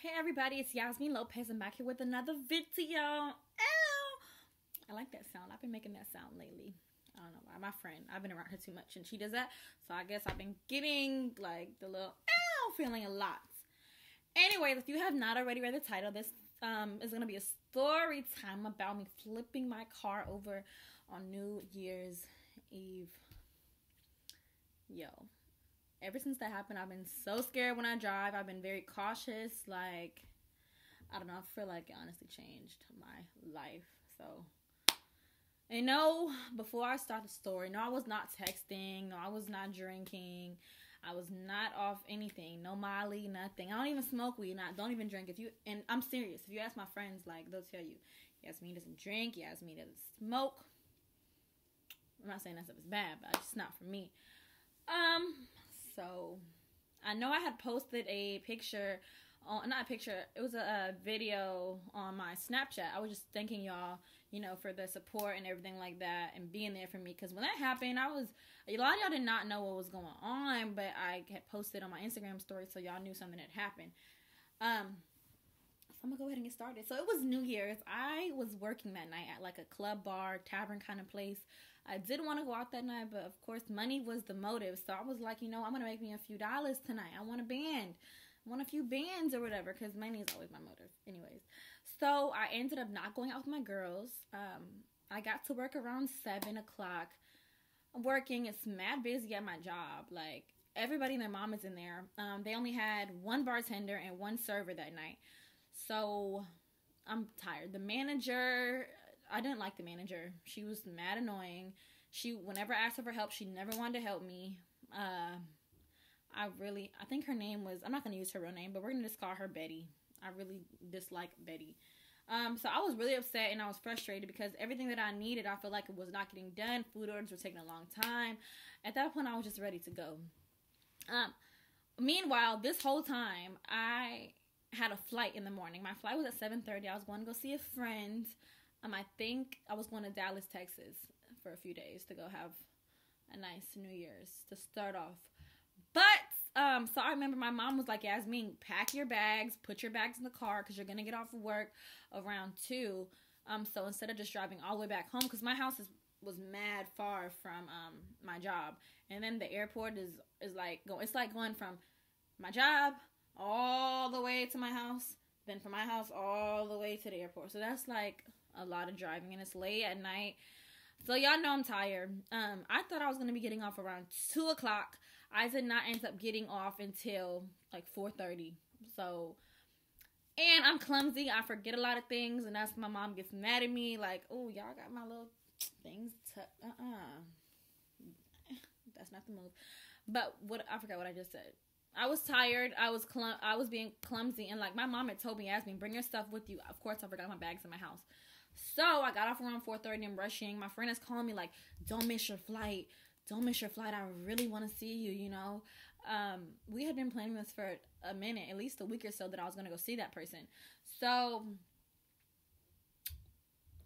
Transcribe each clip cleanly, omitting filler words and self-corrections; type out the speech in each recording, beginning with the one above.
Hey everybody, it's Yasmin Lopez. I'm back here with another video. Ow! I like that sound. I've been making that sound lately. I don't know why. My friend, I've been around her too much and she does that. So I guess I've been getting like the little ow feeling a lot. Anyways, if you have not already read the title, this is going to be a story time about me flipping my car over on New Year's Eve. Yo. Ever since that happened, I've been so scared when I drive. I've been very cautious. Like, I don't know. I feel like it honestly changed my life. So, and no, before I start the story, no, I was not texting. No, I was not drinking. I was not off anything. No Molly, nothing. I don't even smoke weed. I don't even drink. And I'm serious. If you ask my friends, like, they'll tell you, Yasmin doesn't drink. Yasmin doesn't smoke. I'm not saying that stuff is bad, but it's not for me. So, I know I had posted a picture, not a picture, it was a video on my Snapchat. I was just thanking y'all, for the support and everything like that and being there for me. Because when that happened, a lot of y'all did not know what was going on, but I had posted on my Instagram story so y'all knew something had happened. So I'm going to go ahead and get started. So it was New Year's. I was working that night at like a club, bar, tavern kind of place. I didn't want to go out that night, but of course money was the motive. So I was like, I'm going to make me a few dollars tonight. I want a band. I want a few bands or whatever because money is always my motive. Anyways, so I ended up not going out with my girls. I got to work around 7 o'clock. I'm working. It's mad busy at my job. Like, everybody and their mom is in there. They only had one bartender and one server that night. So I'm tired. The manager, I didn't like the manager. She was mad annoying. Whenever I asked her for help, she never wanted to help me. I think her name was, I'm not going to use her real name, but we're going to just call her Betty. I really dislike Betty. So I was really upset and I was frustrated because everything that I needed, I feel like it was not getting done. Food orders were taking a long time. At that point, I was just ready to go. Meanwhile, this whole time, I had a flight in the morning. My flight was at 7:30. I was going to go see a friend. I think I was going to Dallas, Texas for a few days to go have a nice New Year's to start off. But, so I remember my mom was like, Yasmin, pack your bags, put your bags in the car because you're going to get off of work around 2. So instead of just driving all the way back home, because my house was mad far from my job. And then the airport is like, it's like going from my job all the way to my house, then from my house all the way to the airport. So that's like a lot of driving, and it's late at night. So y'all know I'm tired. I thought I was going to be getting off around 2 o'clock. I did not end up getting off until like 4:30. So, and I'm clumsy. I forget a lot of things, and that's my mom gets mad at me. Like, oh, y'all got my little things. That's not the move. But I forgot what I just said. I was tired. I was being clumsy, and like my mom had told me, Yasmin, bring your stuff with you. Of course, I forgot my bags in my house. So I got off around 4:30 and rushing. My friend is calling me like, don't miss your flight. Don't miss your flight. I really want to see you, We had been planning this for a minute, at least a week or so, that I was going to go see that person. So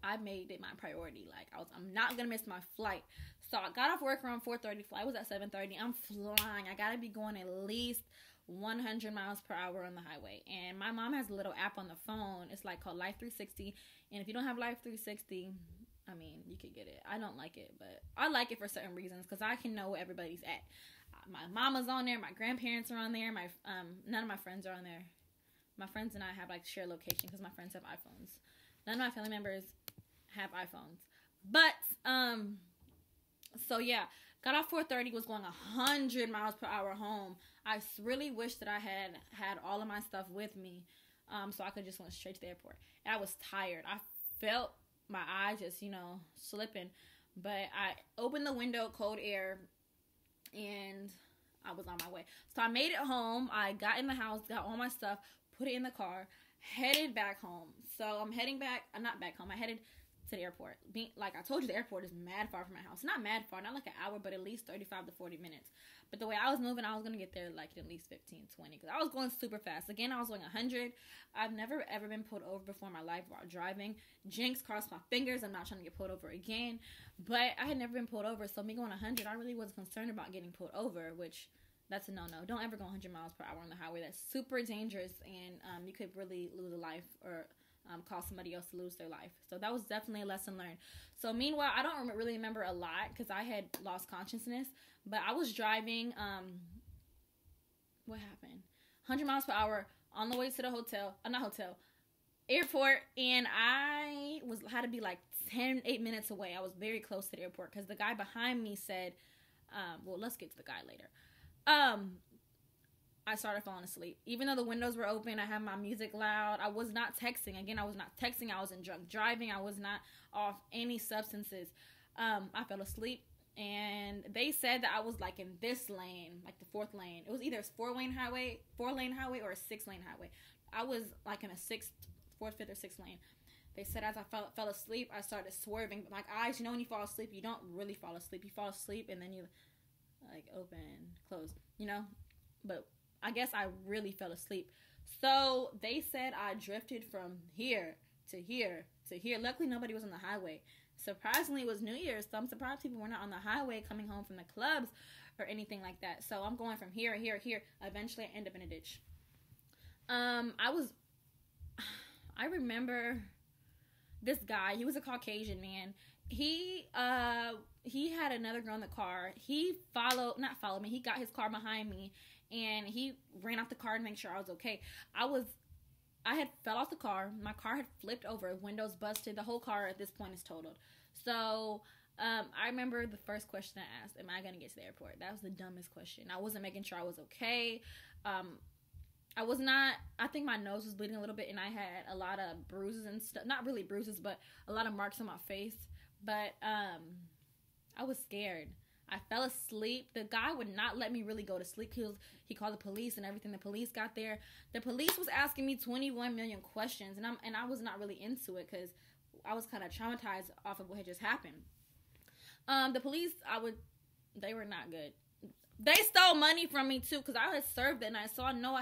I made it my priority. Like, I'm not going to miss my flight. So I got off work around 4:30. Flight was at 7:30. I'm flying. I got to be going at least 100 miles per hour on the highway. And my mom has a little app on the phone. It's like called Life 360. And if you don't have Life 360, you could get it. I don't like it, but I like it for certain reasons because I can know where everybody's at. My mama's on there. My grandparents are on there. None of my friends are on there. My friends and I have like shared location because my friends have iPhones. None of my family members have iPhones. But so yeah, got off 4:30. Was going 100 miles per hour home. I really wish that I had all of my stuff with me, so I could just went straight to the airport. And I was tired. I felt my eyes just, slipping. But I opened the window, cold air, and I was on my way. So I made it home. I got in the house, got all my stuff, put it in the car, headed back home. So I'm heading back, not back home. I headed to the airport. Like I told you, the airport is mad far from my house. Not mad far, not like an hour, but at least 35 to 40 minutes. But the way I was moving, I was going to get there like at least 15, 20. Because I was going super fast. Again, I was going 100. I've never ever been pulled over before in my life while driving. Jinx, crossed my fingers. I'm not trying to get pulled over again. But I had never been pulled over. So me going 100, I really wasn't concerned about getting pulled over. Which, That's a no-no. Don't ever go 100 miles per hour on the highway. That's super dangerous, and you could really lose a life or cause somebody else to lose their life. So that was definitely a lesson learned. So meanwhile, I don't really remember a lot because I had lost consciousness, but I was driving, what happened? 100 miles per hour on the way to the airport, and I had to be like 8 minutes away. I was very close to the airport because the guy behind me said, well, let's get to the guy later. I started falling asleep. Even though the windows were open, I had my music loud. I was not texting. Again, I was not texting. I was in drunk driving. I was not off any substances. I fell asleep, and they said that I was like in this lane, like the fourth lane. It was either a four-lane highway, or a 6-lane highway. I was like in a fourth, fifth, or sixth lane. They said as I fell asleep, I started swerving. Like eyes, when you fall asleep, you don't really fall asleep. You fall asleep and then you like open, close, But I guess I really fell asleep. So they said I drifted from here to here to here. Luckily, nobody was on the highway. Surprisingly, it was New Year's, so I'm surprised people were not on the highway coming home from the clubs or anything like that. So I'm going from here, here, here. Eventually, I end up in a ditch. I remember this guy. He was a Caucasian man. He had another girl in the car. He not followed me. He got his car behind me, and he ran out the car to make sure I was okay. I had fell off the car. My car had flipped over. Windows busted. The whole car at this point is totaled. So I remember the first question I asked, am I going to get to the airport? That was the dumbest question. I wasn't making sure I was okay. I was not, I think my nose was bleeding a little bit, and I had a lot of bruises and stuff. Not really bruises, but a lot of marks on my face. But I was scared. I fell asleep. The guy would not let me really go to sleep. He called the police and everything. The police got there. The police was asking me 21 million questions, and I was not really into it because I was kind of traumatized off of what had just happened. The police, they were not good. They stole money from me too because I had served that night, so I know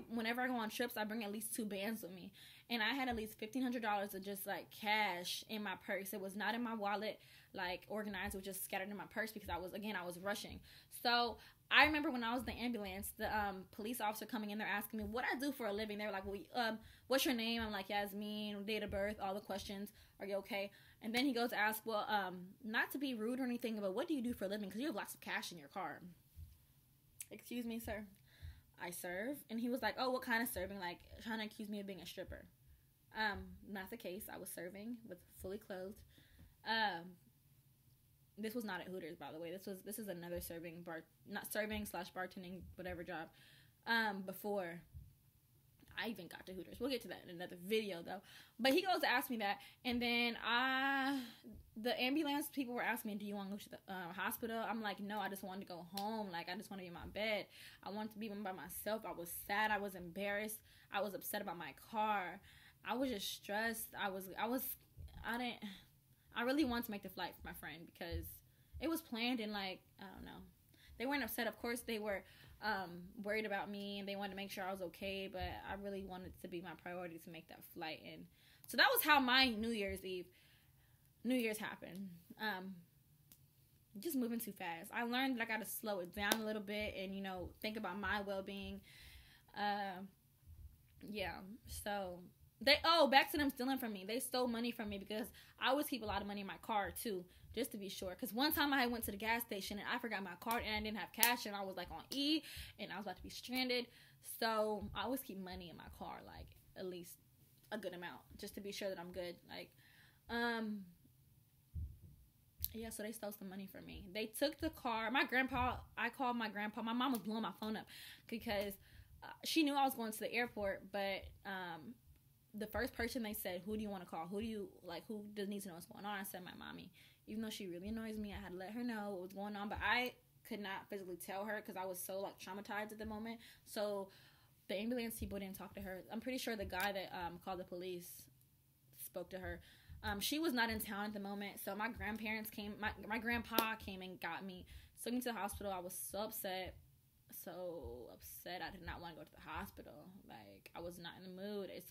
whenever I go on trips, I bring at least 2 bands with me, and I had at least $1,500 of just like cash in my purse. It was not in my wallet, like organized. It was just scattered in my purse because I was rushing. So I remember when I was in the ambulance, the police officer coming in there asking me what I do for a living. They were like, well, what's your name? I'm like, Yasmin, date of birth, all the questions. Are you okay? And then he goes to ask, well, not to be rude or anything, but what do you do for a living? Because you have lots of cash in your car. Excuse me, sir. I serve. And he was like, oh, what kind of serving? Like, trying to accuse me of being a stripper. Not the case. I was serving with fully clothed. This was not at Hooters, by the way. This is another bartending, whatever job. Before I even got to Hooters. We'll get to that in another video, though. But he goes to ask me that, and then the ambulance people were asking me, do you want to go to the hospital? I'm like, no, I just wanted to go home. Like, I just want to be in my bed. I wanted to be by myself. I was sad. I was embarrassed. I was upset about my car. I was just stressed. I really wanted to make the flight for my friend because it was planned, and like, I don't know. They weren't upset. Of course, they were worried about me, and they wanted to make sure I was okay, but I really wanted to be my priority to make that flight. And so that was how my New Year's happened. Just moving too fast. I learned that I got to slow it down a little bit and, think about my well-being. Yeah. So back to them stealing from me. They stole money from me because I always keep a lot of money in my car too, just to be sure. Because one time I went to the gas station and I forgot my card and I didn't have cash, and I was like on E and I was about to be stranded. So I always keep money in my car, like at least a good amount, just to be sure that I'm good. Like, yeah, so they stole some money from me. They took the car. I called my grandpa. My mom was blowing my phone up because she knew I was going to the airport, but the first person they said, who do you want to call? Who does need to know what's going on? I said, my mommy. Even though she really annoys me, I had to let her know what was going on, but I could not physically tell her because I was so like traumatized at the moment. So the ambulance people didn't talk to her. I'm pretty sure the guy that called the police spoke to her. She was not in town at the moment, so my grandparents came. My grandpa came and got me, took me to the hospital. I was so upset. I did not want to go to the hospital. Like, I was not in the mood. I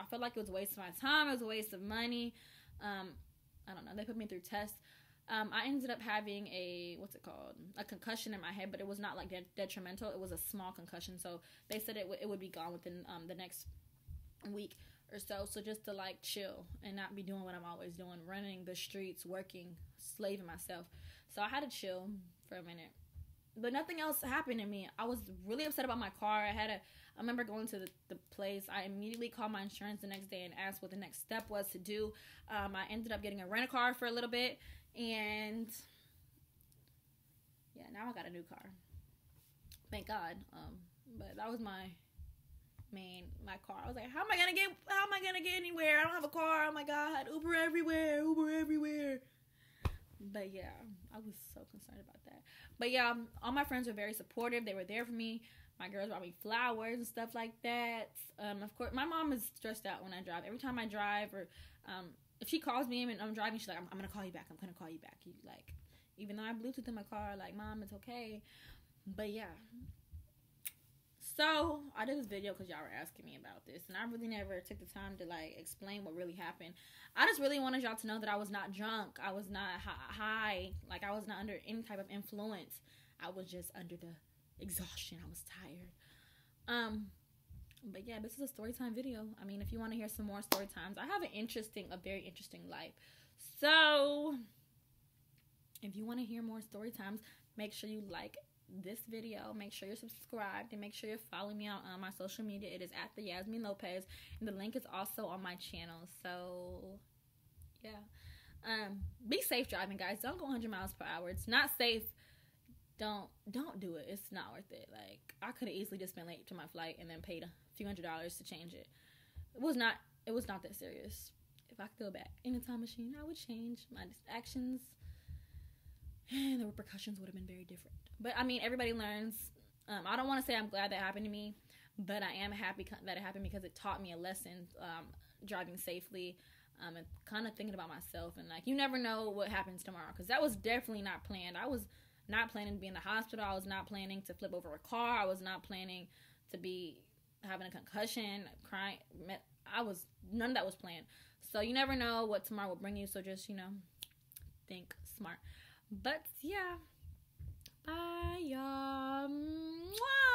felt like it was a waste of my time. It was a waste of money. I don't know. They put me through tests. I ended up having a concussion in my head, but it was not like detrimental. It was a small concussion, so they said it would be gone within the next week or so. So just to like chill and not be doing what I'm always doing, running the streets, working, slaving myself. So I had to chill for a minute, but nothing else happened to me. I was really upset about my car. I remember going to the place. I immediately called my insurance the next day and asked what the next step was to do. I ended up getting a rent-a-car for a little bit, and yeah, now I got a new car. Thank God. But that was my car. I was like, how am I gonna get anywhere? I don't have a car. Oh my God, Uber everywhere. But yeah, I was so concerned about that. But yeah, all my friends were very supportive. They were there for me. My girls brought me flowers and stuff like that. Of course, my mom is stressed out when I drive. Every time I drive, or if she calls me and I'm driving, she's like, I'm gonna call you back. Like, even though I Bluetooth in my car, like, Mom, it's okay. But yeah. So I did this video because y'all were asking me about this, and I really never took the time to like explain what really happened. I just really wanted y'all to know that I was not drunk. I was not high. Like, I was not under any type of influence. I was just under the exhaustion. I was tired. But yeah, this is a story time video. I mean, if you want to hear some more story times, I have a very interesting life. So if you want to hear more story times, make sure you like this video, make sure you're subscribed, and make sure you're following me on my social media. It is at the Yasmin Lopez, and the link is also on my channel. So yeah, be safe driving, guys. Don't go 100 miles per hour. It's not safe. Don't do it. It's not worth it. Like, I could have easily just been late to my flight and then paid a few $100s to change it. It was not that serious. If I could go back in a time machine, I would change my actions, and the repercussions would have been very different. But I mean, everybody learns. I don't want to say I'm glad that happened to me, but I am happy that it happened because it taught me a lesson, driving safely, and kind of thinking about myself. And like, you never know what happens tomorrow, because that was definitely not planned. I was not planning to be in the hospital. I was not planning to flip over a car. I was not planning to be having a concussion, crying. None of that was planned. So you never know what tomorrow will bring you. So just, think smart. But yeah, bye y'all. Mwah!